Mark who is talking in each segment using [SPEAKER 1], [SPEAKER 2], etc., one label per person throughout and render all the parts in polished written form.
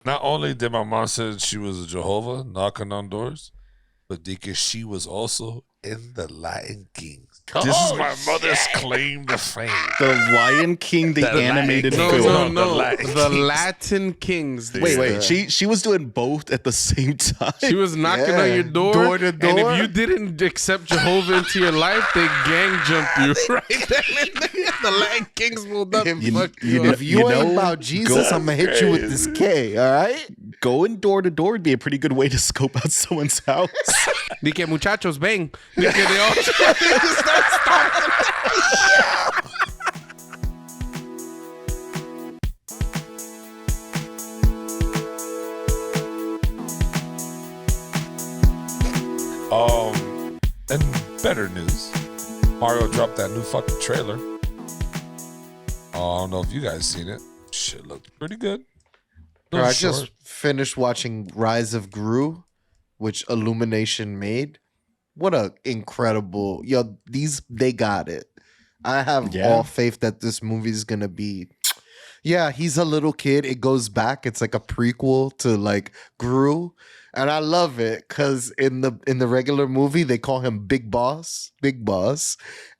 [SPEAKER 1] Not only did my mom say she was a Jehovah knocking on doors, but Deacon, she was also in the Lion King. This is my mother's claim to fame.
[SPEAKER 2] The Lion King, the animated film.
[SPEAKER 3] The Latin Kings.
[SPEAKER 2] Wait. She was doing both at the same time.
[SPEAKER 3] She was knocking on your door
[SPEAKER 2] to door.
[SPEAKER 3] and if you didn't accept Jehovah into your life, they gang jump you right then. The Latin Kings will not fuck you up.
[SPEAKER 4] If you ain't about Jesus, I'm gonna hit you with this K. All right.
[SPEAKER 2] Going door to door would be a pretty good way to scope out someone's house.
[SPEAKER 3] Ni que muchachos, ven. Ni que they all start stomping.
[SPEAKER 1] And better news, Mario dropped that new fucking trailer. I don't know if you guys seen it. Shit looked pretty good.
[SPEAKER 4] Bro, I just finished watching Rise of Gru, which Illumination made. What a incredible they got it. I have all faith that this movie is gonna be. Yeah, he's a little kid. It goes back. It's like a prequel to like Gru. And I love it because in the regular movie they call him Big Boss.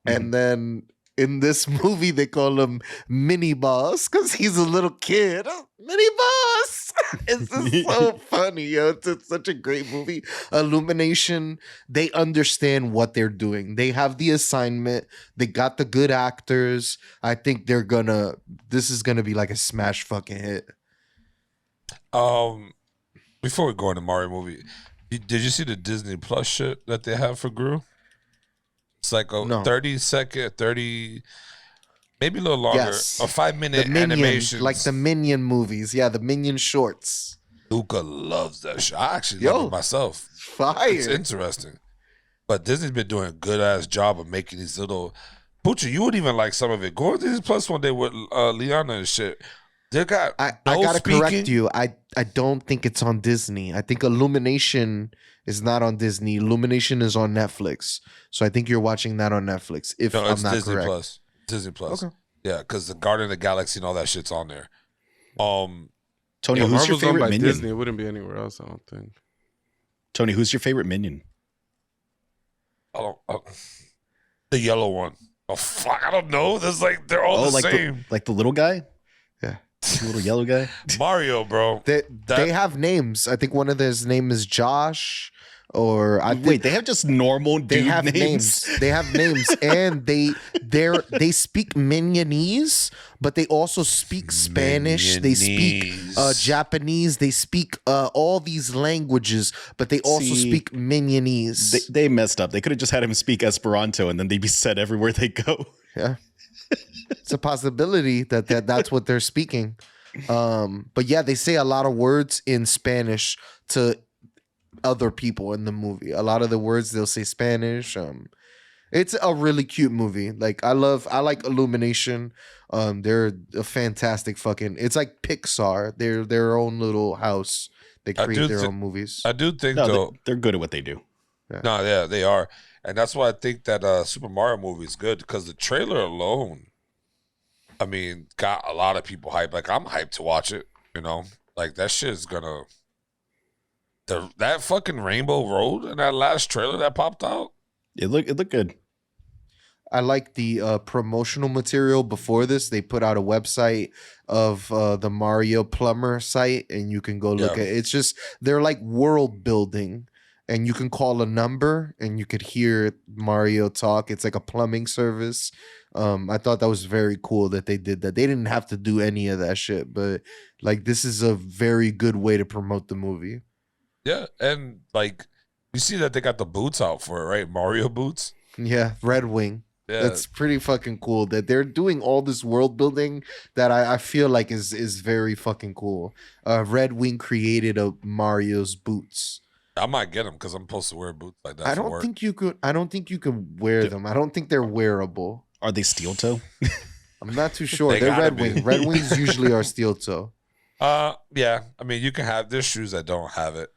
[SPEAKER 4] And then in this movie they call him Mini Boss because he's a little kid. Mini Boss. It's just so funny, yo. It's such a great movie. Illumination, they understand what they're doing. They have the assignment. They got the good actors. I think this is gonna be like a smash fucking hit.
[SPEAKER 1] Before we go into Mario movie, did you see the Disney Plus shit that they have for Gru? It's like a 30-second, maybe a little longer, a 5-minute animation.
[SPEAKER 4] Like the Minion movies. Yeah, the Minion shorts.
[SPEAKER 1] Luca loves that shit. I actually love it myself.
[SPEAKER 4] Fire.
[SPEAKER 1] It's interesting. But Disney's been doing a good-ass job of making these little... Pucci, you would even like some of it. Go to Disney Plus one day with Liana and shit. I
[SPEAKER 4] gotta correct you. I don't think it's on Disney. I think Illumination is not on Disney. Illumination is on Netflix. So I think you're watching that on Netflix. If I'm not
[SPEAKER 1] Disney
[SPEAKER 4] correct.
[SPEAKER 1] Plus. Disney Plus.
[SPEAKER 4] Okay.
[SPEAKER 1] Yeah, because the Guardian of the Galaxy and all that shit's on there.
[SPEAKER 2] Tony, who's your favorite minion?
[SPEAKER 3] Disney. It wouldn't be anywhere else, I don't think.
[SPEAKER 2] Tony, who's your favorite minion?
[SPEAKER 1] The yellow one. Oh fuck! I don't know. There's like they're all the same.
[SPEAKER 2] Like the little guy.
[SPEAKER 4] Yeah.
[SPEAKER 2] The little yellow guy.
[SPEAKER 1] Mario, bro.
[SPEAKER 4] They have names. I think one of his name is Josh. Or
[SPEAKER 2] they have just normal dude
[SPEAKER 4] they have
[SPEAKER 2] names.
[SPEAKER 4] They have names, and they speak Mignonese, but they also speak Spanish. They speak Japanese. They speak all these languages, but they also speak Mignonese.
[SPEAKER 2] They messed up. They could have just had him speak Esperanto, and then they'd be set everywhere they go.
[SPEAKER 4] Yeah, it's a possibility that's what they're speaking. But yeah, they say a lot of words in Spanish to other people in the movie. A lot of the words they'll say Spanish. It's a really cute movie. Like I like Illumination. They're a fantastic fucking. It's like Pixar. They're their own little house. They create their own movies.
[SPEAKER 1] I do think
[SPEAKER 2] they're good at what they do.
[SPEAKER 4] Yeah.
[SPEAKER 1] No, yeah, they are, and that's why I think that Super Mario movie is good because the trailer alone, I mean, got a lot of people hyped. Like I'm hyped to watch it. You know, like that shit is gonna. That fucking Rainbow Road in that last trailer that popped out.
[SPEAKER 2] It looked good.
[SPEAKER 4] I like the promotional material before this. They put out a website of the Mario Plumber site, and you can go look at it. It's just they're like world building, and you can call a number and you could hear Mario talk. It's like a plumbing service. I thought that was very cool that they did that. They didn't have to do any of that shit, but like this is a very good way to promote the movie.
[SPEAKER 1] Yeah, and like you see that they got the boots out for it, right? Mario boots.
[SPEAKER 4] Yeah, Red Wing.
[SPEAKER 1] Yeah.
[SPEAKER 4] That's pretty fucking cool that they're doing all this world building that I feel like is very fucking cool. Red Wing created Mario's boots.
[SPEAKER 1] I might get them because I'm supposed to wear boots like that.
[SPEAKER 4] I don't think you can wear them. I don't think they're wearable.
[SPEAKER 2] Are they steel toe?
[SPEAKER 4] I'm not too sure. They're Red Wing. Red Wings usually are steel toe.
[SPEAKER 1] Yeah. I mean, you can have there's shoes that don't have it.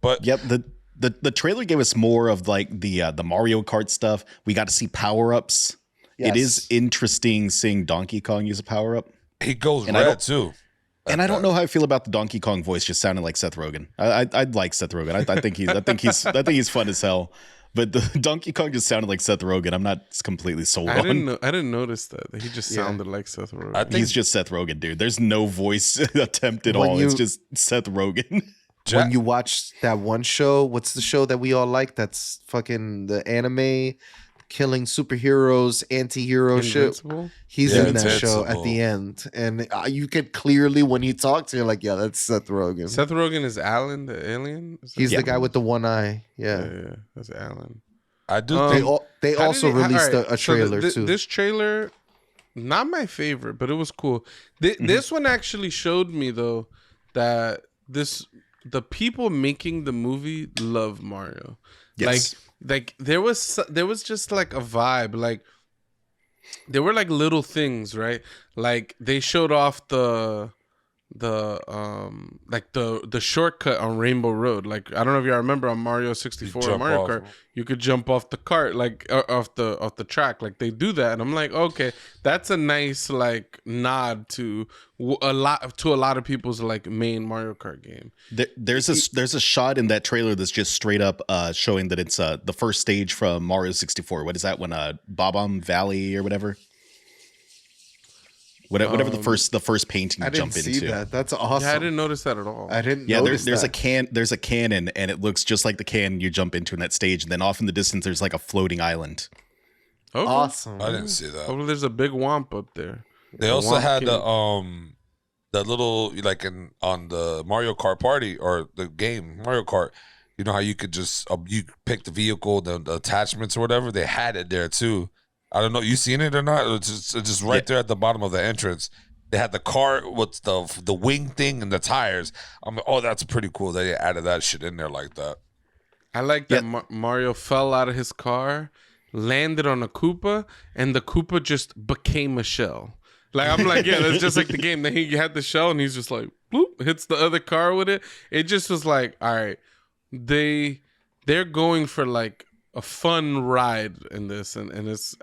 [SPEAKER 1] But
[SPEAKER 2] yep, the trailer gave us more of like the Mario Kart stuff. We got to see power-ups. Yes. It is interesting seeing Donkey Kong use a power-up.
[SPEAKER 1] He goes red too.
[SPEAKER 2] And I don't know how I feel about the Donkey Kong voice just sounding like Seth Rogen. I'd like Seth Rogen. I think he's fun as hell. But the Donkey Kong just sounded like Seth Rogen. I'm not completely sold on.
[SPEAKER 3] I didn't notice that. He just sounded like Seth Rogen.
[SPEAKER 1] I think
[SPEAKER 2] he's just Seth Rogen, dude. There's no voice attempt at all. It's just Seth Rogen.
[SPEAKER 4] When you watch that one show, what's the show that we all like? That's fucking the anime killing superheroes, anti-hero shit. He's in that show at the end. And you could clearly, when he talks, you're like, yeah, that's Seth Rogen.
[SPEAKER 3] Seth Rogen is Alan, the alien?
[SPEAKER 4] He's the guy with the one eye. Yeah,
[SPEAKER 3] that's Alan.
[SPEAKER 1] I do.
[SPEAKER 4] They also released a trailer too.
[SPEAKER 3] This trailer, not my favorite, but it was cool. This one actually showed me though that the people making the movie love Mario.
[SPEAKER 2] Yes.
[SPEAKER 3] Like there was just like a vibe. Like there were like little things, right? Like they showed off the shortcut on Rainbow Road. Like I don't know if you remember on Mario 64 or Mario Kart, you could jump off the cart, like off the track. Like they do that, and I'm like, okay, that's a nice like nod to a lot of people's like main Mario Kart game.
[SPEAKER 2] There's a shot in that trailer that's just straight up showing that it's the first stage from Mario 64. What is that one? Bob-omb Valley or whatever. Whatever the first painting you jump into. I didn't see
[SPEAKER 4] that. That's awesome.
[SPEAKER 3] Yeah, I didn't notice that at all.
[SPEAKER 4] I didn't. Yeah,
[SPEAKER 2] there's a cannon, and it looks just like the cannon you jump into in that stage. And then off in the distance, there's like a floating island.
[SPEAKER 3] Okay.
[SPEAKER 4] Awesome.
[SPEAKER 1] I didn't see that.
[SPEAKER 3] Oh, there's a big womp up there.
[SPEAKER 1] They also had the little like on the Mario Kart Party or the game Mario Kart. You know how you could just you pick the vehicle, the attachments or whatever. They had it there too. I don't know. You seen it or not? It's just right there at the bottom of the entrance. They had the car with the wing thing and the tires. I'm like, oh, that's pretty cool. They added that shit in there like that.
[SPEAKER 3] I like that Mario fell out of his car, landed on a Koopa, and the Koopa just became a shell. Like I'm like, yeah, that's just like the game. Then he had the shell, and he's just like, bloop, hits the other car with it. It just was like, all right, they're going for like a fun ride in this, and it's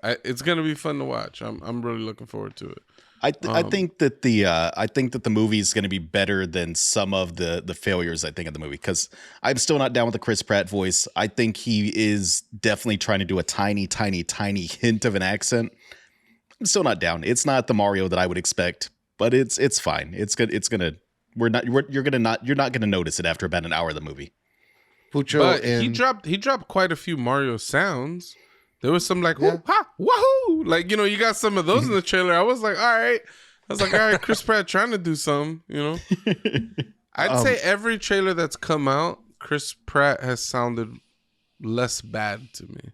[SPEAKER 3] gonna be fun to watch. I'm really looking forward to it.
[SPEAKER 2] I think that the movie is going to be better than some of the failures I think of the movie, because I'm still not down with the Chris Pratt voice. I think he is definitely trying to do a tiny hint of an accent. I'm still not down. It's not the Mario that I would expect, but it's fine. It's good. You're not gonna notice it after about an hour of the movie.
[SPEAKER 3] Pucho, but he dropped quite a few Mario sounds. There was some like whoop, ha, wahoo, like you got some of those in the trailer. I was like, all right, Chris Pratt trying to do something, I'd say every trailer that's come out, Chris Pratt has sounded less bad to me.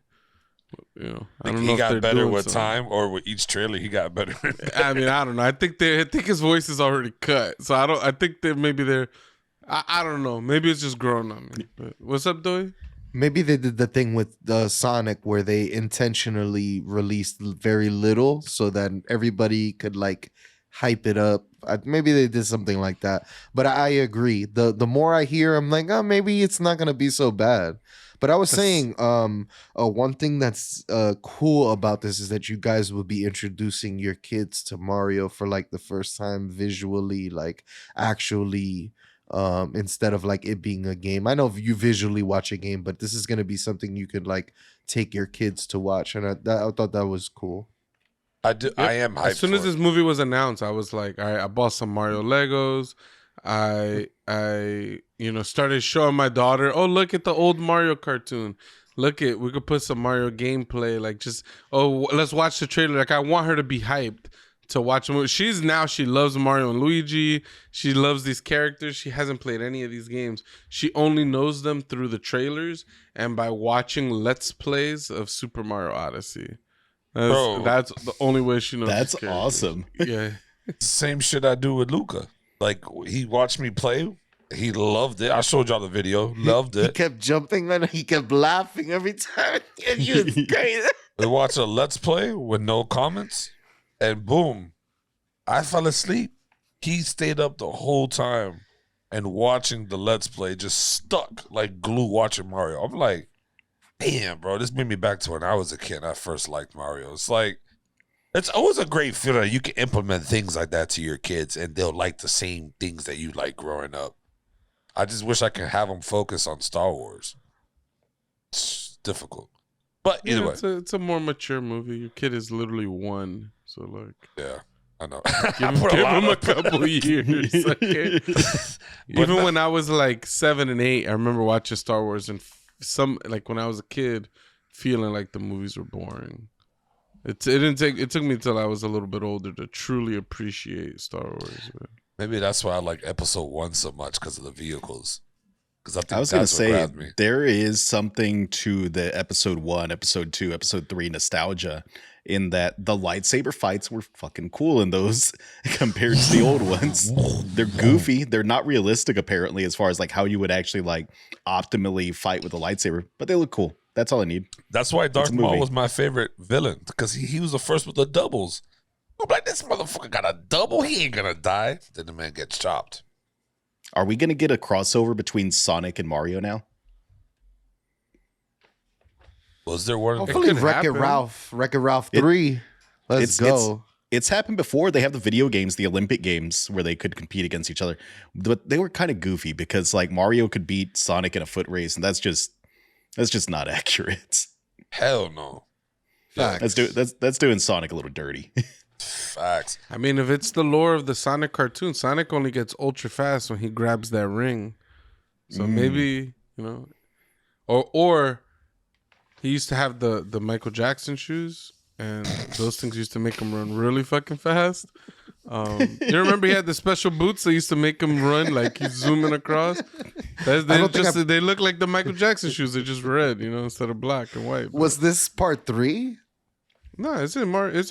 [SPEAKER 3] I don't know
[SPEAKER 1] he got better with time, or with each trailer he got better.
[SPEAKER 3] I mean, I don't know. I think his voice is already cut, so I think that maybe they're. I don't know. Maybe it's just growing on me. But what's up, Doi?
[SPEAKER 4] Maybe they did the thing with the Sonic where they intentionally released very little so that everybody could like hype it up. Maybe they did something like that. But I agree. The more I hear, I'm like, oh, maybe it's not gonna be so bad. But I was saying, one thing that's cool about this is that you guys will be introducing your kids to Mario for like the first time visually, like actually. Instead of like it being a game. I know you visually watch a game, but this is going to be something you could like take your kids to watch, and I thought that was cool.
[SPEAKER 1] I am hyped.
[SPEAKER 3] As soon as this movie was announced, I was like, all right, I bought some Mario Legos. I started showing my daughter, oh, look at the old Mario cartoon. We could put some Mario gameplay, like just let's watch the trailer. Like I want her to be hyped to watch a movie. She loves Mario and Luigi. She loves these characters. She hasn't played any of these games. She only knows them through the trailers and by watching Let's Plays of Super Mario Odyssey. That's the only way she knows.
[SPEAKER 2] That's awesome.
[SPEAKER 3] Yeah.
[SPEAKER 1] Same shit I do with Luca. Like he watched me play. He loved it. I showed y'all the video. Loved it.
[SPEAKER 4] He kept jumping and he kept laughing every time. He was crazy.
[SPEAKER 1] We watched a Let's Play with no comments. And boom, I fell asleep. He stayed up the whole time and watching the Let's Play, just stuck like glue watching Mario. I'm like, damn, bro, this made me back to when I was a kid and I first liked Mario. It's like It's always a great feeling that you can implement things like that to your kids and they'll like the same things that you like growing up. I just wish I could have them focus on Star Wars. It's difficult. But either way.
[SPEAKER 3] It's a more mature movie. Your kid is literally 1. So, like.
[SPEAKER 1] Yeah, I know.
[SPEAKER 3] Give him a couple years. Okay? Even when I was like 7 and 8, I remember watching Star Wars and when I was a kid, feeling like the movies were boring. It took me until I was a little bit older to truly appreciate Star Wars.
[SPEAKER 1] Maybe that's why I like Episode 1 so much, because of the vehicles. Because
[SPEAKER 2] I was going to say there is something to the Episode 1, Episode 2, Episode 3 nostalgia in that the lightsaber fights were fucking cool in those compared to the old ones. They're goofy. They're not realistic apparently as far as like how you would actually like optimally fight with a lightsaber, but they look cool. That's all I need.
[SPEAKER 1] That's why Darth Maul was my favorite villain, because he was the first with the doubles. I'm like, this motherfucker got a double. He ain't gonna die. Then the man gets chopped.
[SPEAKER 2] Are we gonna get a crossover between Sonic and Mario now?
[SPEAKER 1] Was there one?
[SPEAKER 4] Hopefully, Wreck-It Ralph 3. Let's go.
[SPEAKER 2] It's happened before. They have the video games, the Olympic games, where they could compete against each other, but they were kind of goofy because like Mario could beat Sonic in a foot race, and that's just not accurate.
[SPEAKER 1] Hell no.
[SPEAKER 2] Facts. That's doing Sonic a little dirty.
[SPEAKER 1] Facts.
[SPEAKER 3] I mean, if it's the lore of the Sonic cartoon, Sonic only gets ultra fast when he grabs that ring. So maybe, or he used to have the Michael Jackson shoes, and those things used to make him run really fucking fast. You remember he had the special boots that used to make him run like he's zooming across? They look like the Michael Jackson shoes. They're just red, instead of black and white.
[SPEAKER 4] Was this part 3?
[SPEAKER 3] No, it's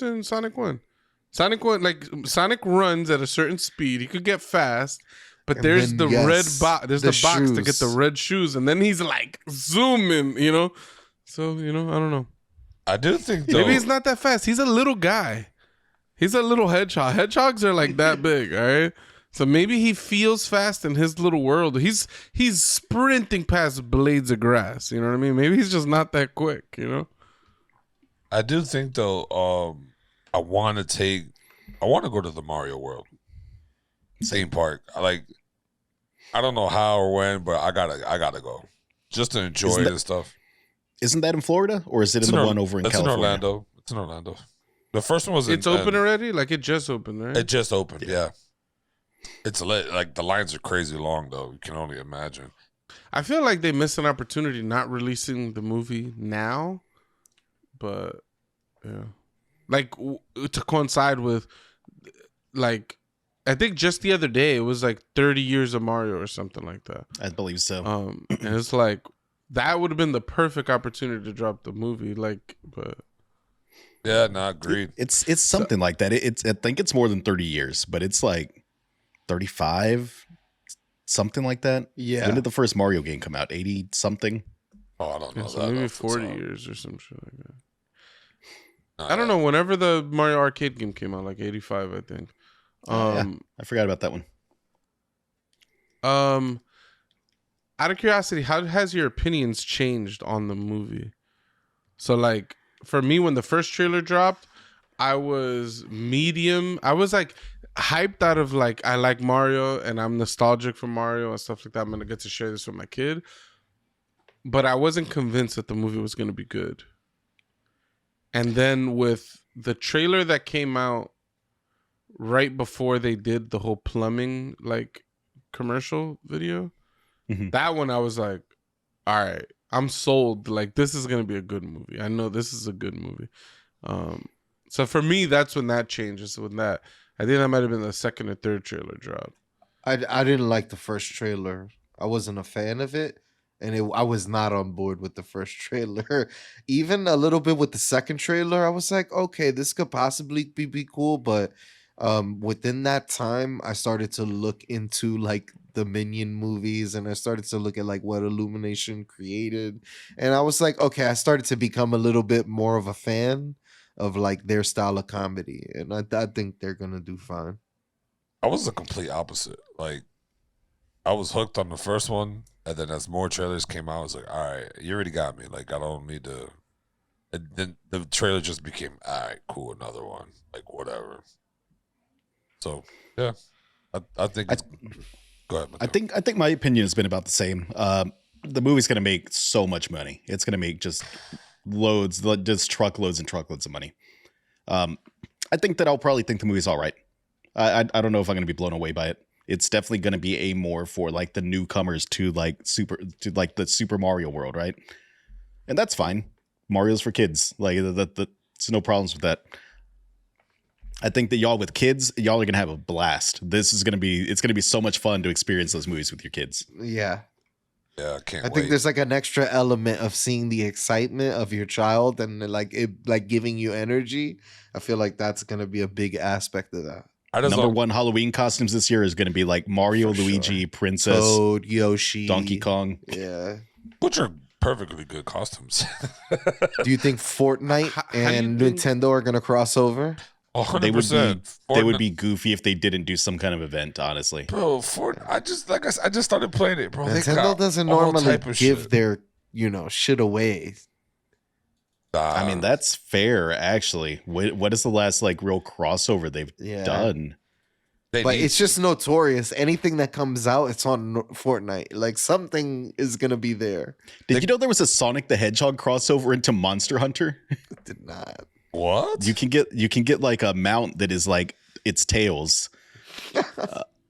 [SPEAKER 3] in Sonic 1. Sonic 1, like Sonic runs at a certain speed. He could get fast, but there's the red box. There's the box to get the red shoes, and then he's like zooming, So, I don't know.
[SPEAKER 1] I do think
[SPEAKER 3] maybe he's not that fast. He's a little guy. He's a little hedgehog. Hedgehogs are like that big, all right? So maybe he feels fast in his little world. He's sprinting past blades of grass. You know what I mean? Maybe he's just not that quick,
[SPEAKER 1] I do think though, I want to go to the Mario World theme park. I don't know how or when, but I gotta go just to enjoy it and stuff.
[SPEAKER 2] Isn't that in Florida, or is it in the one over in California?
[SPEAKER 1] It's in Orlando. The first one was.
[SPEAKER 3] It's open already. Like it just opened, right?
[SPEAKER 1] It just opened. Yeah. It's lit. Like the lines are crazy long though. You can only imagine.
[SPEAKER 3] I feel like they missed an opportunity not releasing the movie now, but yeah, like to coincide with, like, I think just the other day it was like 30 years of Mario or something like that.
[SPEAKER 2] I believe so.
[SPEAKER 3] And it's like that would have been the perfect opportunity to drop the movie. Like, but
[SPEAKER 1] yeah, no, agreed.
[SPEAKER 2] It's something like that. I think it's more than 30 years, but it's like 35, something like that.
[SPEAKER 4] Yeah.
[SPEAKER 2] When did the first Mario game come out? 80 something?
[SPEAKER 1] Oh, I don't know.
[SPEAKER 3] So maybe 40 years or some shit like that. I don't know. Whenever the Mario arcade game came out, like 85, I think.
[SPEAKER 2] Yeah, I forgot about that one.
[SPEAKER 3] Out of curiosity, how has your opinions changed on the movie? So, like, for me, when the first trailer dropped, I was medium. I was like hyped out of like, I like Mario and I'm nostalgic for Mario and stuff like that. I'm gonna get to share this with my kid. But I wasn't convinced that the movie was gonna be good. And then with the trailer that came out right before they did the whole plumbing like commercial video, that one I was like, all right, I'm sold. Like, this is gonna be a good movie. I know this is a good movie. So for me, that's when that changes. When that, I think that might have been the second or third trailer drop.
[SPEAKER 4] I didn't like the first trailer. I wasn't a fan of it, and I was not on board with the first trailer. Even a little bit with the second trailer, I was like, okay, this could possibly be cool. But within that time, I started to look into like the Minion movies, and I started to look at like what Illumination created, and I was like, okay, I started to become a little bit more of a fan of like their style of comedy, and I think they're gonna do fine.
[SPEAKER 1] I was the complete opposite. Like, I was hooked on the first one, and then as more trailers came out, I was like, all right, you already got me. Like, I don't need to And then the trailer just became, all right, cool, another one, like whatever. So yeah, I think it's. Go ahead. Mateo.
[SPEAKER 2] I think my opinion has been about the same. The movie's gonna make so much money. It's gonna make just truckloads and truckloads of money. I think that I'll probably think the movie's all right. I don't know if I'm gonna be blown away by it. It's definitely gonna be a more for like the newcomers to the Super Mario world, right? And that's fine. Mario's for kids. Like there's no problems with that. I think that y'all with kids, y'all are gonna have a blast. It's gonna be so much fun to experience those movies with your kids.
[SPEAKER 4] Yeah.
[SPEAKER 1] Yeah, I can't.
[SPEAKER 4] I think there's like an extra element of seeing the excitement of your child and like giving you energy. I feel like that's gonna be a big aspect of that.
[SPEAKER 2] Number one Halloween costumes this year is gonna be like Mario, Luigi, Princess,
[SPEAKER 4] Toad, Yoshi,
[SPEAKER 2] Donkey Kong.
[SPEAKER 4] Yeah.
[SPEAKER 1] Which are perfectly good costumes.
[SPEAKER 4] Do you think Fortnite and Nintendo are gonna cross over?
[SPEAKER 1] 100%.
[SPEAKER 2] They would be goofy if they didn't do some kind of event, honestly.
[SPEAKER 1] Bro, I just started playing it, bro.
[SPEAKER 4] Nintendo doesn't normally give their, shit away.
[SPEAKER 2] I mean, that's fair, actually. What is the last like real crossover they've done?
[SPEAKER 4] But it's just notorious. Anything that comes out, it's on Fortnite. Like something is gonna be there.
[SPEAKER 2] Did you know there was a Sonic the Hedgehog crossover into Monster Hunter?
[SPEAKER 4] Did not.
[SPEAKER 1] What?
[SPEAKER 2] You can get like a mount that is like its tails,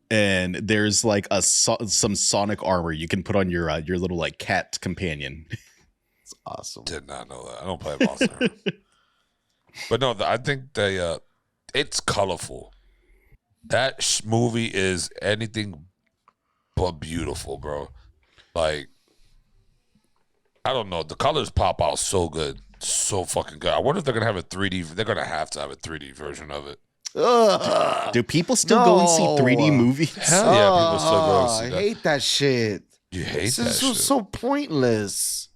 [SPEAKER 2] and there's like some Sonic armor you can put on your little like cat companion.
[SPEAKER 4] It's awesome.
[SPEAKER 1] Did not know that. I don't play Monster Hunter. But no, I think it's colorful. That movie is anything but beautiful, bro. Like, I don't know. The colors pop out so good. So fucking good. I wonder if they're gonna have a 3D. They're gonna have to have a 3D version of it.
[SPEAKER 2] Do people still go and see 3D movies?
[SPEAKER 1] Hell yeah, people still go and see that.
[SPEAKER 4] I hate that shit.
[SPEAKER 1] You hate
[SPEAKER 4] this
[SPEAKER 1] that
[SPEAKER 4] is
[SPEAKER 1] shit.
[SPEAKER 4] so pointless.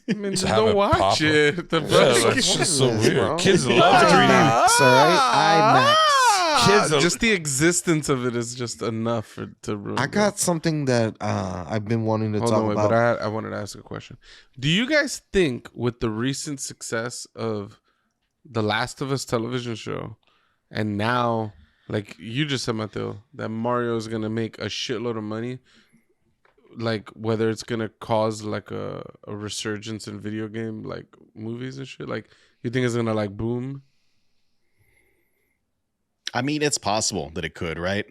[SPEAKER 3] I mean,
[SPEAKER 1] To
[SPEAKER 3] don't
[SPEAKER 1] have it
[SPEAKER 3] watch
[SPEAKER 1] pop
[SPEAKER 3] it. The
[SPEAKER 1] It's just so weird.
[SPEAKER 4] bro.
[SPEAKER 1] Kids love 3D.
[SPEAKER 4] IMAX, all right? IMAX.
[SPEAKER 1] Kids
[SPEAKER 3] just the existence of it is just enough to ruin.
[SPEAKER 4] I got something that I've been wanting to
[SPEAKER 3] Hold
[SPEAKER 4] talk
[SPEAKER 3] on, wait,
[SPEAKER 4] about.
[SPEAKER 3] but I wanted to ask a question. Do you guys think with the recent success of the Last of Us television show, and now, like you just said, Mateo, that Mario is gonna make a shitload of money, like whether it's gonna cause like a resurgence in video game like movies and shit, like you think it's gonna like boom?
[SPEAKER 2] I mean, it's possible that it could, right?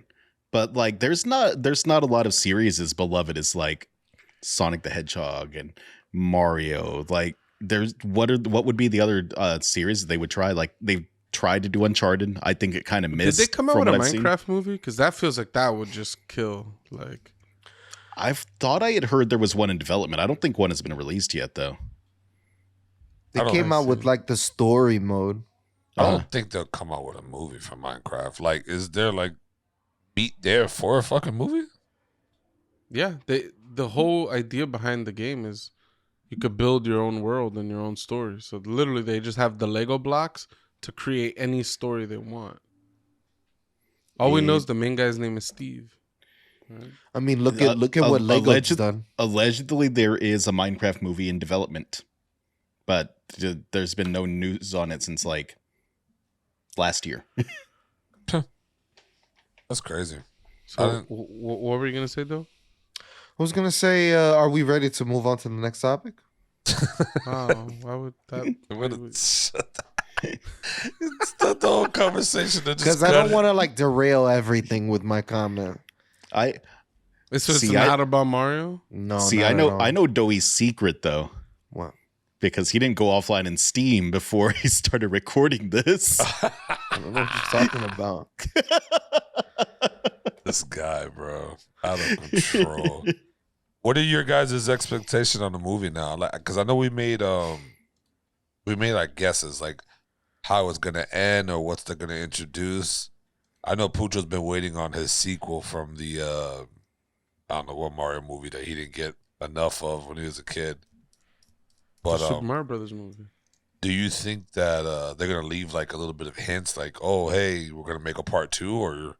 [SPEAKER 2] But like, there's not a lot of series as beloved as like Sonic the Hedgehog and Mario. Like, what would be the other series they would try? Like, they tried to do Uncharted. I think it kind of missed.
[SPEAKER 3] Did they come out with a Minecraft movie? Because that feels like that would just kill. Like,
[SPEAKER 2] I've thought I had heard there was one in development. I don't think one has been released yet, though.
[SPEAKER 4] They came out with like the story mode.
[SPEAKER 1] I don't think they'll come out with a movie for Minecraft. Like, is there like meat there for a fucking movie?
[SPEAKER 3] yeah, the whole idea behind the game is you could build your own world and your own story. So literally, they just have the Lego blocks to create any story they want. All we know is the main guy's name is Steve. Right?
[SPEAKER 4] I mean, look at what Lego's done.
[SPEAKER 2] Allegedly, there is a Minecraft movie in development, but there's been no news on it since like last year.
[SPEAKER 1] That's crazy.
[SPEAKER 3] So what were you gonna say though?
[SPEAKER 4] I was gonna say, are we ready to move on to the next topic?
[SPEAKER 3] Wow, why would that?
[SPEAKER 1] It's the whole conversation.
[SPEAKER 4] Because I don't want to like derail everything with my comment.
[SPEAKER 3] It's not about Mario.
[SPEAKER 4] No.
[SPEAKER 2] See, I know Doey's secret though.
[SPEAKER 4] What?
[SPEAKER 2] Because he didn't go offline in Steam before he started recording this.
[SPEAKER 4] I don't know what you're talking about.
[SPEAKER 1] This guy, bro, out of control. What are your guys' expectations on the movie now? Like, because I know we made like guesses, like how it's gonna end or what's they're gonna introduce. I know Pucho's been waiting on his sequel from the I don't know what Mario movie that he didn't get enough of when he was a kid. But
[SPEAKER 3] The Super Mario Brothers movie.
[SPEAKER 1] Do you think that they're gonna leave like a little bit of hints, like, oh, hey, we're gonna make a part 2, or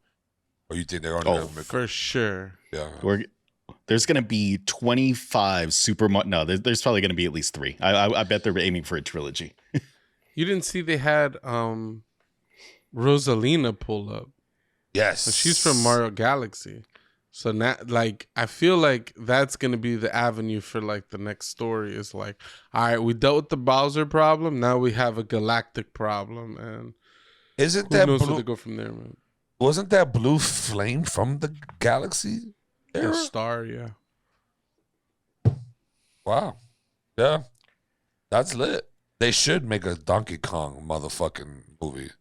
[SPEAKER 1] you think they're gonna make
[SPEAKER 3] for sure?
[SPEAKER 1] Yeah,
[SPEAKER 2] there's gonna be 25 Super Mario. No, there's probably gonna be at least 3. I bet they're aiming for a trilogy.
[SPEAKER 3] You didn't see they had Rosalina pull up.
[SPEAKER 1] Yes.
[SPEAKER 3] So she's from Mario Galaxy. So now, like, I feel like that's gonna be the avenue for like the next story. Is like, all right, we dealt with the Bowser problem. Now we have a galactic problem, and
[SPEAKER 1] Isn't
[SPEAKER 3] who
[SPEAKER 1] that
[SPEAKER 3] knows where
[SPEAKER 1] blue?
[SPEAKER 3] they go from there, man?
[SPEAKER 1] Wasn't that blue flame from the galaxy era?
[SPEAKER 3] The star, yeah.
[SPEAKER 1] Wow. Yeah. That's lit. They should make a Donkey Kong motherfucking movie.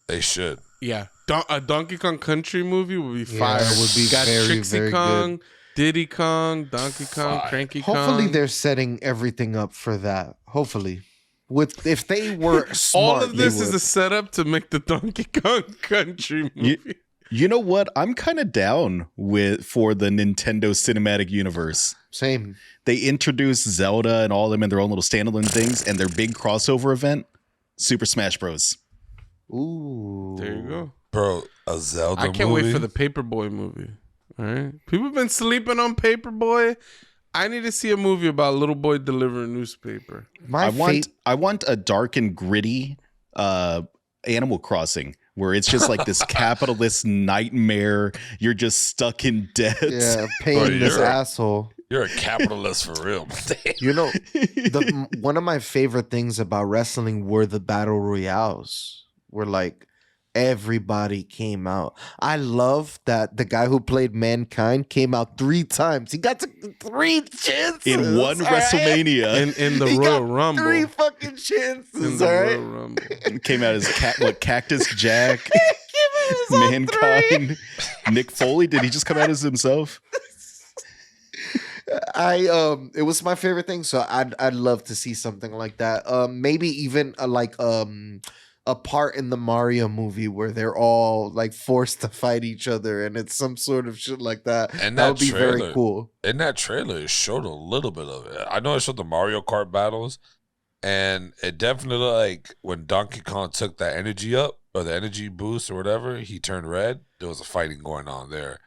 [SPEAKER 1] They should.
[SPEAKER 3] Yeah, a Donkey Kong Country movie would be fire.
[SPEAKER 4] Yeah, would be
[SPEAKER 3] Got
[SPEAKER 4] very,
[SPEAKER 3] Trixie
[SPEAKER 4] very
[SPEAKER 3] Kong,
[SPEAKER 4] good.
[SPEAKER 3] Diddy Kong, Donkey Kong,
[SPEAKER 1] Fire.
[SPEAKER 3] Cranky Kong.
[SPEAKER 4] Hopefully, they're setting everything up for that. Hopefully, if they were smart,
[SPEAKER 3] all of this
[SPEAKER 4] they
[SPEAKER 3] is
[SPEAKER 4] would.
[SPEAKER 3] a setup to make the Donkey Kong Country movie.
[SPEAKER 2] You know what? I'm kind of down for the Nintendo Cinematic Universe.
[SPEAKER 4] Same.
[SPEAKER 2] They introduced Zelda and all of them in their own little standalone things, and their big crossover event, Super Smash Bros.
[SPEAKER 4] Ooh,
[SPEAKER 3] There you go.
[SPEAKER 1] Bro, a Zelda
[SPEAKER 3] I can't
[SPEAKER 1] movie?
[SPEAKER 3] wait for the Paperboy movie. All right, people have been sleeping on Paperboy. I need to see a movie about a little boy delivering newspaper.
[SPEAKER 4] My
[SPEAKER 2] I want a dark and gritty Animal Crossing where it's just like this capitalist nightmare. You're just stuck in debt.
[SPEAKER 4] Yeah, paying this
[SPEAKER 1] you're-
[SPEAKER 4] asshole.
[SPEAKER 1] You're a capitalist for real.
[SPEAKER 4] You know, one of my favorite things about wrestling were the battle royales, where like everybody came out. I love that the guy who played Mankind came out 3 times. He got to 3 chances
[SPEAKER 2] In one
[SPEAKER 4] all right?
[SPEAKER 2] WrestleMania.
[SPEAKER 3] In the
[SPEAKER 4] He
[SPEAKER 3] Royal
[SPEAKER 4] got
[SPEAKER 3] Rumble.
[SPEAKER 4] 3 fucking
[SPEAKER 3] In
[SPEAKER 4] chances,
[SPEAKER 3] the
[SPEAKER 4] all right?
[SPEAKER 3] Royal Rumble.
[SPEAKER 2] Came out as Cactus Jack,
[SPEAKER 4] Give him his own 3.
[SPEAKER 2] Mankind, Nick Foley. Did he just come out as himself?
[SPEAKER 4] It was my favorite thing, so I'd love to see something like that. Maybe even a part in the Mario movie where they're all like forced to fight each other, and it's some sort of shit like that.
[SPEAKER 1] And
[SPEAKER 4] That
[SPEAKER 1] that
[SPEAKER 4] would be very
[SPEAKER 1] trailer-
[SPEAKER 4] cool.
[SPEAKER 1] In that trailer, it showed a little bit of it. I know it showed the Mario Kart battles, and it definitely like when Donkey Kong took that energy up or the energy boost or whatever, he turned red. There was a fighting going on there.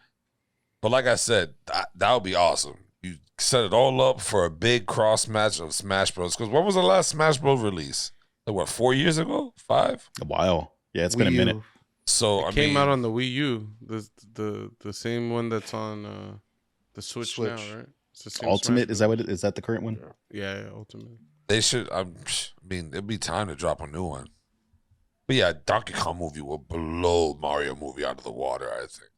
[SPEAKER 1] But like I said, that would be awesome. You set it all up for a big cross match of Smash Bros. Because when was the last Smash Bros. Release? Like what, 4 years ago? 5?
[SPEAKER 2] A while. Yeah, it's been a
[SPEAKER 4] Wii
[SPEAKER 2] minute.
[SPEAKER 4] U.
[SPEAKER 1] So
[SPEAKER 3] It came out on the Wii U, the same one that's on the Switch now,
[SPEAKER 4] Switch.
[SPEAKER 3] right? It's the same
[SPEAKER 2] Ultimate,
[SPEAKER 3] Smash
[SPEAKER 2] is that what is that the current one?
[SPEAKER 3] Bros. Yeah, Ultimate.
[SPEAKER 1] they should. I mean, it'd be time to drop a new one. But yeah, Donkey Kong movie will blow Mario movie out of the water, I think.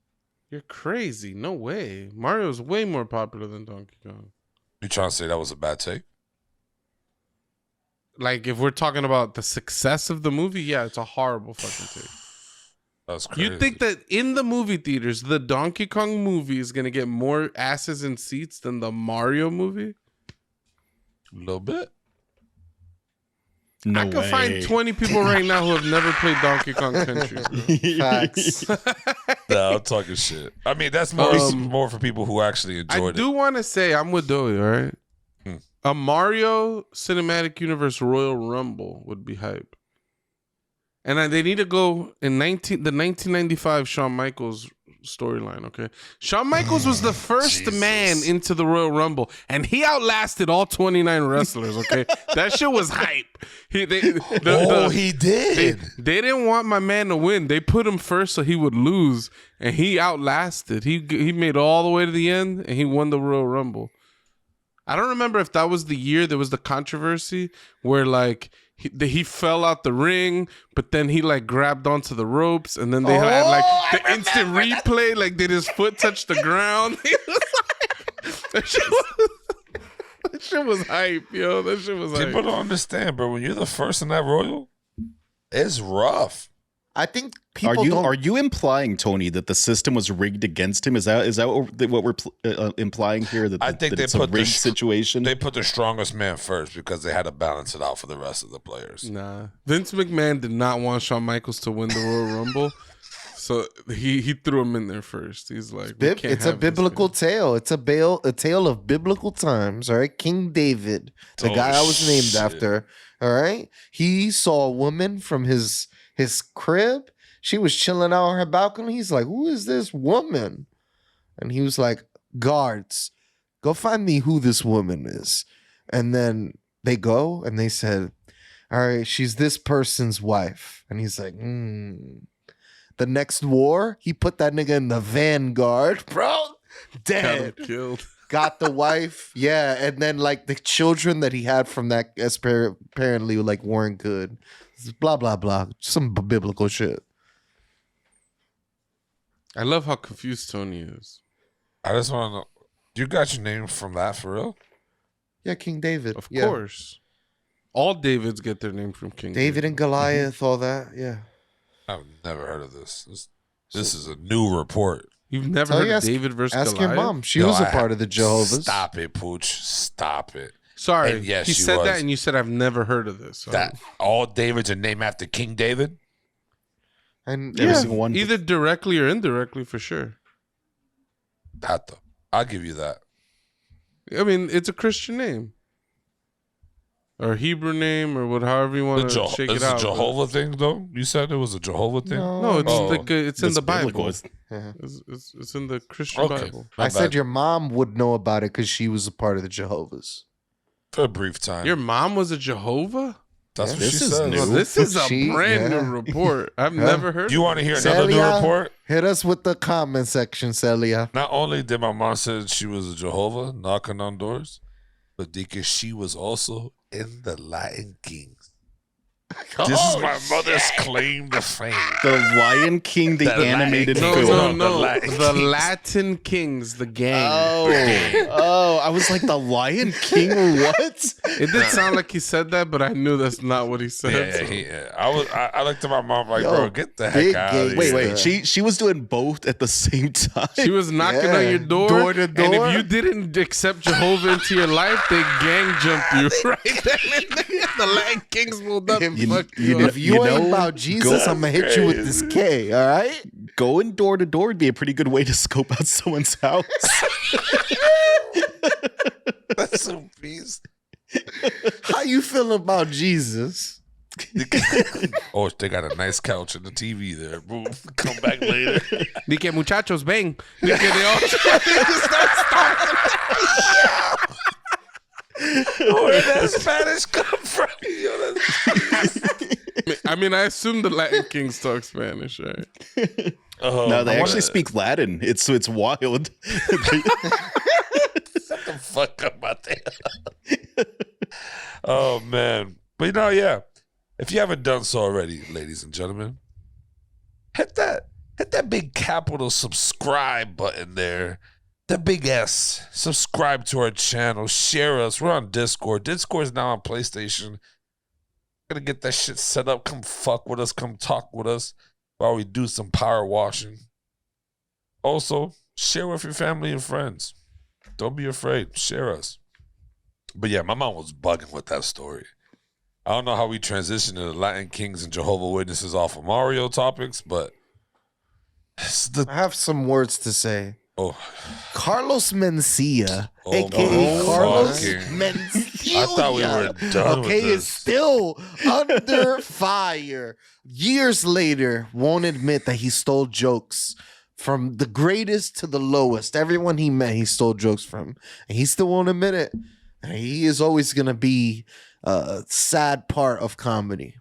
[SPEAKER 3] You're crazy. No way. Mario's way more popular than Donkey Kong.
[SPEAKER 1] You trying to say that was a bad take?
[SPEAKER 3] Like, if we're talking about the success of the movie, yeah, it's a horrible fucking take.
[SPEAKER 1] That's crazy.
[SPEAKER 3] You think that in the movie theaters, the Donkey Kong movie is going to get more asses in seats than the Mario movie?
[SPEAKER 1] A little bit?
[SPEAKER 2] No
[SPEAKER 3] I can
[SPEAKER 2] way.
[SPEAKER 3] find 20 people right now who have never played Donkey Kong Country. Bro.
[SPEAKER 4] Facts.
[SPEAKER 1] No, I'm talking shit. I mean, that's more for people who actually
[SPEAKER 3] I
[SPEAKER 1] enjoyed
[SPEAKER 3] do want to say I'm with Doey, all right?
[SPEAKER 1] Hmm.
[SPEAKER 3] A Mario Cinematic Universe Royal Rumble would be hype. And they need to go in the 1995 Shawn Michaels storyline, okay? Shawn Michaels was the first
[SPEAKER 1] Jesus.
[SPEAKER 3] man into the Royal Rumble, and he outlasted all 29 wrestlers, okay? That shit was hype.
[SPEAKER 1] he
[SPEAKER 3] They
[SPEAKER 1] did.
[SPEAKER 3] didn't want my man to win. They put him first so he would lose, and he outlasted. He made it all the way to the end, and he won the Royal Rumble. I don't remember if that was the year there was the controversy where like he fell out the ring, but then he like grabbed onto the ropes, and then they had like the instant replay, like did his foot touch the ground? That shit was hype, yo. That shit was hype.
[SPEAKER 1] People don't understand, bro. When you're the first in that Royal, it's rough.
[SPEAKER 4] I think people
[SPEAKER 2] Are you implying, Tony, that the system was rigged against him? Is that what we're implying here? That
[SPEAKER 1] I think
[SPEAKER 2] that
[SPEAKER 1] they
[SPEAKER 2] it's a
[SPEAKER 1] put the
[SPEAKER 2] rigged situation.
[SPEAKER 1] They put the strongest man first because they had to balance it out for the rest of the players.
[SPEAKER 3] Nah, Vince McMahon did not want Shawn Michaels to win the Royal Rumble, so he threw him in there first. He's like, we can't
[SPEAKER 4] it's a
[SPEAKER 3] have this
[SPEAKER 4] biblical
[SPEAKER 3] guy.
[SPEAKER 4] tale. It's a tale of biblical times. All right, King David, the
[SPEAKER 1] Oh,
[SPEAKER 4] guy I was named
[SPEAKER 1] shit.
[SPEAKER 4] after. All right, he saw a woman from his crib. She was chilling out on her balcony. He's like, "Who is this woman?" And he was like, "Guards, go find me who this woman is." And then they go and they said, all right, she's this person's wife. And he's like, The next war, he put that nigga in the vanguard, bro.
[SPEAKER 3] Got him
[SPEAKER 4] Dead.
[SPEAKER 3] killed.
[SPEAKER 4] Got the wife, yeah, and then like the children that he had from that apparently like weren't good. Blah blah blah, some biblical shit.
[SPEAKER 3] I love how confused Tony is.
[SPEAKER 1] I just want to know, you got your name from that for real?
[SPEAKER 4] Yeah, King David,
[SPEAKER 3] Of
[SPEAKER 4] yeah.
[SPEAKER 3] course. All Davids get their name from King
[SPEAKER 4] David and Goliath, all that, yeah.
[SPEAKER 1] I've never heard of this. This is a new report.
[SPEAKER 3] You've never
[SPEAKER 4] Oh,
[SPEAKER 3] heard
[SPEAKER 4] yeah,
[SPEAKER 3] of David versus
[SPEAKER 4] Ask
[SPEAKER 3] Goliath?
[SPEAKER 4] your mom. She
[SPEAKER 1] No,
[SPEAKER 4] was a
[SPEAKER 1] I
[SPEAKER 4] part of the Jehovah's.
[SPEAKER 1] Stop it, Pooch. Stop it.
[SPEAKER 3] Sorry,
[SPEAKER 1] And yes,
[SPEAKER 3] he
[SPEAKER 1] she
[SPEAKER 3] said
[SPEAKER 1] was.
[SPEAKER 3] that, and you said I've never heard of this. So
[SPEAKER 1] That all Davids are named after King David?
[SPEAKER 4] And
[SPEAKER 2] Every
[SPEAKER 4] yeah,
[SPEAKER 2] single one.
[SPEAKER 3] either directly or indirectly, for sure.
[SPEAKER 1] That though. I'll give you that.
[SPEAKER 3] I mean, it's a Christian name, or Hebrew name, or however you want to shake it
[SPEAKER 1] It's
[SPEAKER 3] out.
[SPEAKER 1] a Jehovah thing, though? You said it was a Jehovah thing?
[SPEAKER 3] No, it's
[SPEAKER 1] Oh.
[SPEAKER 3] like it's in
[SPEAKER 2] That's
[SPEAKER 3] the
[SPEAKER 2] biblical.
[SPEAKER 3] Bible.
[SPEAKER 4] Yeah.
[SPEAKER 3] It's in the Christian
[SPEAKER 1] Okay.
[SPEAKER 3] Bible.
[SPEAKER 1] My
[SPEAKER 4] I said
[SPEAKER 1] bad.
[SPEAKER 4] your mom would know about it because she was a part of the Jehovah's.
[SPEAKER 1] For a brief time.
[SPEAKER 3] Your mom was a Jehovah?
[SPEAKER 1] That's
[SPEAKER 4] Yeah.
[SPEAKER 1] what
[SPEAKER 2] This
[SPEAKER 1] she
[SPEAKER 2] is
[SPEAKER 1] said.
[SPEAKER 2] new.
[SPEAKER 3] Well, this is a
[SPEAKER 4] She-
[SPEAKER 3] brand
[SPEAKER 4] yeah.
[SPEAKER 3] new report. I've
[SPEAKER 4] Yeah.
[SPEAKER 3] never heard.
[SPEAKER 1] You want to hear another new
[SPEAKER 4] Celia,
[SPEAKER 1] report?
[SPEAKER 4] Hit us with the comment section, Celia.
[SPEAKER 1] Not only did my mom say she was a Jehovah knocking on doors, but because she was also in the Lion Kings. This is my mother's claim to fame.
[SPEAKER 2] The Lion King, the
[SPEAKER 1] The Lion
[SPEAKER 2] animated
[SPEAKER 1] King.
[SPEAKER 3] No,
[SPEAKER 2] film.
[SPEAKER 3] no,
[SPEAKER 1] The
[SPEAKER 3] no.
[SPEAKER 1] Latin
[SPEAKER 3] The
[SPEAKER 1] Kings.
[SPEAKER 3] Latin Kings, the gang.
[SPEAKER 2] Oh, I was like, the Lion King, what?
[SPEAKER 3] It did sound like he said that, but I knew that's not what he said. so.
[SPEAKER 1] I looked at my mom like,
[SPEAKER 4] Yo,
[SPEAKER 1] bro, get the
[SPEAKER 4] big
[SPEAKER 1] heck out
[SPEAKER 4] gay-
[SPEAKER 1] of here.
[SPEAKER 2] Wait, she was doing both at the same time.
[SPEAKER 3] She was knocking
[SPEAKER 4] Yeah.
[SPEAKER 3] on your door,
[SPEAKER 4] Door to
[SPEAKER 3] and
[SPEAKER 4] door.
[SPEAKER 3] if you didn't accept Jehovah into your life, they gang jump you right then. The Latin Kings pulled up.
[SPEAKER 4] If
[SPEAKER 3] and fucked
[SPEAKER 2] you
[SPEAKER 3] you
[SPEAKER 2] know-
[SPEAKER 3] up.
[SPEAKER 4] If you ain't
[SPEAKER 2] know,
[SPEAKER 4] about Jesus, I'm gonna hit you with this K. All right.
[SPEAKER 2] Going door to door would be a pretty good way to scope out someone's house.
[SPEAKER 1] That's so beast.
[SPEAKER 4] How you feeling about Jesus?
[SPEAKER 1] Oh, they got a nice couch and the TV there. Bro, come back later.
[SPEAKER 3] Ni que muchachos, ven. Ni que they all start stomping.
[SPEAKER 1] Where that Spanish come from? Yo, that's...
[SPEAKER 3] I mean, I assume the Latin Kings talk Spanish, right?
[SPEAKER 2] No, they actually speak Latin. It's wild.
[SPEAKER 1] Shut the fuck up out there. Oh man. But yeah. If you haven't done so already, ladies and gentlemen, hit that big capital subscribe button there. The big S. Subscribe to our channel. Share us. We're on Discord. Discord's now on PlayStation. Gonna get that shit set up. Come fuck with us. Come talk with us while we do some power washing. Also, share with your family and friends. Don't be afraid. Share us. But yeah, my mom was bugging with that story. I don't know how we transitioned to the Latin Kings and Jehovah Witnesses off of Mario topics, but it's
[SPEAKER 4] I have some words to say.
[SPEAKER 1] oh,
[SPEAKER 4] Carlos Mencia,
[SPEAKER 1] Oh
[SPEAKER 4] aka
[SPEAKER 1] my
[SPEAKER 4] Carlos
[SPEAKER 1] fucking-
[SPEAKER 4] Mencia.
[SPEAKER 1] I thought we were done with
[SPEAKER 4] Okay, is
[SPEAKER 1] this.
[SPEAKER 4] still under fire. Years later, won't admit that he stole jokes from the greatest to the lowest. Everyone he met, he stole jokes from. And he still won't admit it. And he is always going to be a sad part of comedy.